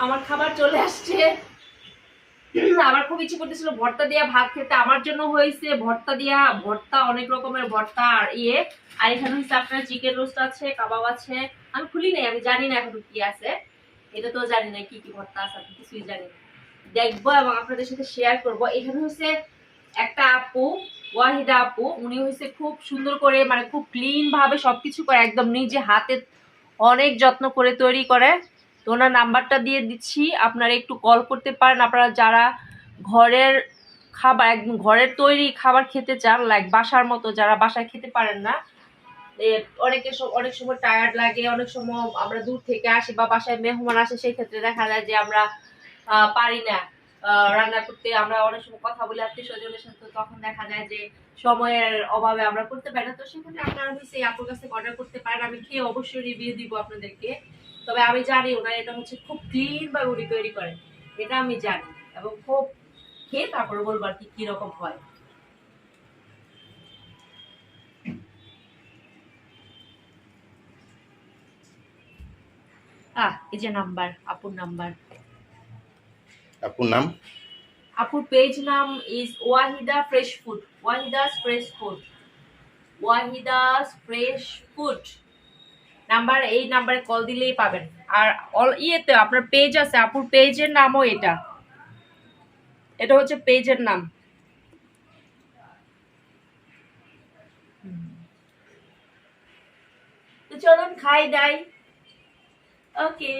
আমার খাবার চলে আসছে। আমার খুব ইচ্ছে করতেছিল ভর্তা দিয়া ভাত খেতে। আমার জন্য হয়েছে ভর্তা দিয়া ভর্তা, অনেক রকমের ভর্তা আর আর এখানে হচ্ছে আপনার চিকেন রোস্ট আছে, কাবাব আছে। আমি খুলি নাই, আমি জানি না এখন কি আছে। এটা তো জানি না কি কি ভর্তা আছে, আমি কিছুই জানি না। দেখবো এবং আপনাদের সাথে শেয়ার করব। এখানে হচ্ছে একটা আপু, ওয়াহিদা আপু, উনি হচ্ছে খুব সুন্দর করে, মানে খুব ক্লিন ভাবে সবকিছু করে, একদম নিজে হাতে অনেক যত্ন করে তৈরি করে। তো ওনার নাম্বারটা দিয়ে দিচ্ছি, আপনারা একটু কল করতে পারেন। আপনারা যারা ঘরের খাবার, একদম ঘরের তৈরি খাবার খেতে চান, লাইক বাসার মতো, যারা বাসায় খেতে পারেন না, অনেক সময় টায়ার্ড লাগে, অনেক সময় আমরা দূর থেকে আসি বা বাসায় মেহমান আসে, সেই ক্ষেত্রে দেখা যায় যে আমরা পারি না রান্না করতে। আমরা অনেক সময় কথা বলি আত্মীয় স্বজনের সাথে, তখন দেখা যায় যে সময়ের অভাবে আমরা করতে পারি না। তো সেক্ষেত্রে আপনারা হচ্ছে আপুর কাছে অর্ডার করতে পারেন। আমি খেয়ে অবশ্যই রিভিউ দিব আপনাদেরকে। তবে আমি জানি ওনার এটা হচ্ছে খুব ক্লিন বা উনি তৈরি করেন, এটা আমি জানি। এবং খুব খেয়ে তারপরে বলবো আর কি কিরকম হয়। এই যে নাম্বার, আপুর নাম্বার। আপুর নাম? আপুর পেজ নাম is Wahida fresh food, Wahida's fresh food, Wahida's fresh food. Number, এই নাম্বারে কল দিলেই পাবেন। আর ইয়েতে আপনার পেজ আছে, আপুর পেজের নামও এটা, এটা হচ্ছে পেজের নাম। তো চলুন খাই দাই। ওকে।